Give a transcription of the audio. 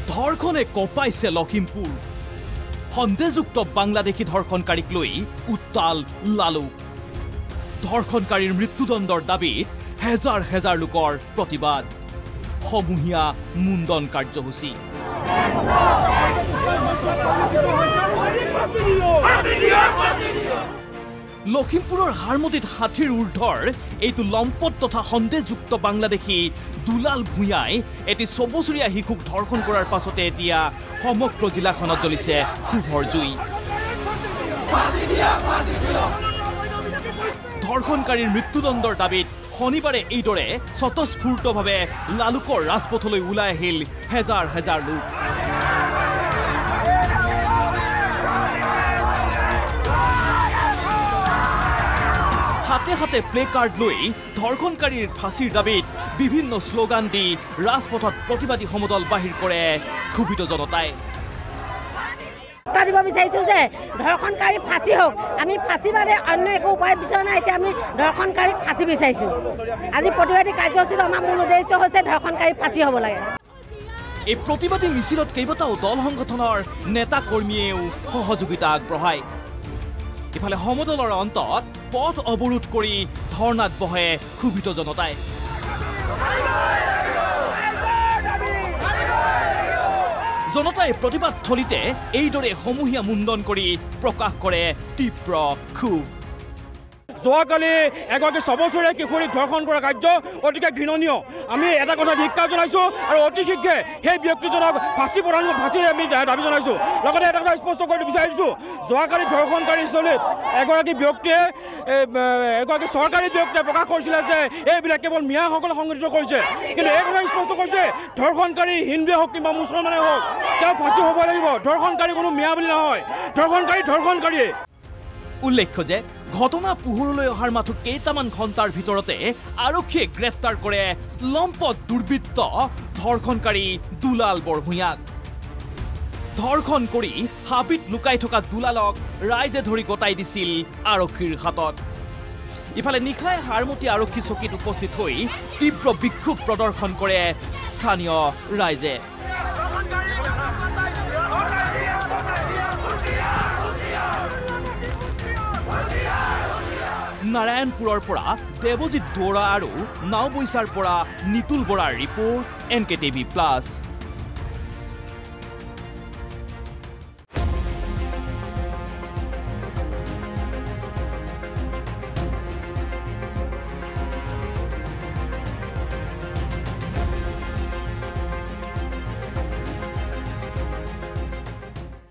ধৰ্ষণে কঁপাইছে লখিমপুৰ সন্দেহযুক্ত বাংলাদেশী ধৰ্ষণকাৰীক লৈ উত্তাল লালুক ধৰ্ষণকাৰীৰ মৃত্যুদণ্ডৰ দাবীত হেজাৰ হেজাৰ লোকৰ প্ৰতিবাদ সমূহীয়া মুণ্ডন কাৰ্যসূচী লখিমপুৰৰ হাৰমতিত ৬০ৰ ঊৰ্ধৰ এইটো লম্পট তথা সন্দেহযুক্ত বাংলাদেশী দুলাল ভূঞাই এটি ৬ বছৰীয়া শিশুক ধৰ্ষণ কৰাৰ পাছতে এতিয়া সমগ্ৰ জিলাখনত জ্বলিছে ক্ষোভৰ জুই ধৰ্ষণকাৰীৰ মৃত্যুদণ্ডৰ দাবীত শনিবাৰে এইদৰে স্বতঃস্ফূৰ্তভাৱে লালুকৰ ৰাজপথলৈ ওলাই আহিল হেজাৰ হেজাৰ লোক হাতে হাতে প্লে কাৰ্ড লৈ ধৰ্ষণকাৰীৰ ফাঁচীৰ দাবীত বিভিন্ন শ্লোগান দি ৰাজপথত প্ৰতিবাদী সমদল বাহিৰ কৰে ক্ষোভিত জনতাই দিব বিচাৰিছো যে ধৰ্ষণকাৰী ফাঁচি হোক আমি ফাঁচি বাদে অন্য একো উপায় বিচৰা নাই এতিয়া আমি ধৰ্ষণকাৰীক ফাঁচি বিচাৰিছো আজি প্ৰতিবাদী কাৰ্যসূচীৰ আমাৰ মূল উদ্দেশ্য হৈছে ধৰ্ষণকাৰী ফাঁচি হ'ব লাগে এই প্ৰতিবাদী মিছিলত কেইবাটাও দল সংগঠনৰ নেতা কৰ্মীয়েও সহযোগিতা আগবঢ়ায় ইফালে সমদলৰ অন্তত পথ অৱৰোধ কৰি ধৰ্ণাত বহে ক্ষোভিত জনতাই জনতাই প্ৰতিবাদ থলীতে এইদৰে সমূহীয়া মুণ্ডন কৰি প্ৰকাশ কৰে তীব্ৰ ক্ষোভ যোৱাকালি এগৰাকী ৬ বছৰীয়া কিশোৰীক ধৰ্ষণ কৰা কাৰ্য অতিকে ঘৃণনীয় আমি এটা কথা ধিক্কাৰ জনাইছোঁ আৰু অতি শীঘ্ৰে সেই ব্যক্তিজনক ফাঁচি আমি দাবী জনাইছোঁ লগতে এটা কথা স্পষ্ট কৰিব বিচাৰিছোঁ যোৱাকালি ধৰ্ষণকাৰীস্থলীত এগৰাকী ব্যক্তিয়ে এগৰাকী চৰকাৰী ব্যক্তিয়ে প্ৰকাশ কৰিছিলে যে এইবিলাক কেৱল মিয়াসকলে সংগঠিত কৰিছে কিন্তু এই কথা স্পষ্ট কৰিছে ধৰ্ষণকাৰী হিন্দুৱে হওক কিংবা মুছলমানে হওক তেওঁ ফাঁচি হ'ব লাগিব ধৰ্ষণকাৰী কোনো মিয়া বুলি নহয় ধৰ্ষণকাৰীয়ে উল্লেখ্য যে ঘটনা পোহৰলৈ অহাৰ মাথো কেইটামান ঘণ্টাৰ ভিতৰতে আৰক্ষীয়ে গ্ৰেপ্তাৰ কৰে লম্পট দুৰ্বৃত্ত ধৰ্ষণকাৰী দুলাল বৰভূঞাক ধৰ্ষণ কৰি হাবিত লুকাই থকা দুলালক ৰাইজে ধৰি গতাই দিছিল আৰক্ষীৰ হাতত ইফালে নিশাই হাৰমতি আৰক্ষী চকীত উপস্থিত হৈ তীব্ৰ বিক্ষোভ প্ৰদৰ্শন কৰে স্থানীয় ৰাইজে নাৰায়ণপুৰৰ পৰা দেৱজিৎ দুৱৰা আৰু নাওবৈচাৰ পৰা নিতুল বৰাৰ ৰিপৰ্ট NKTV+।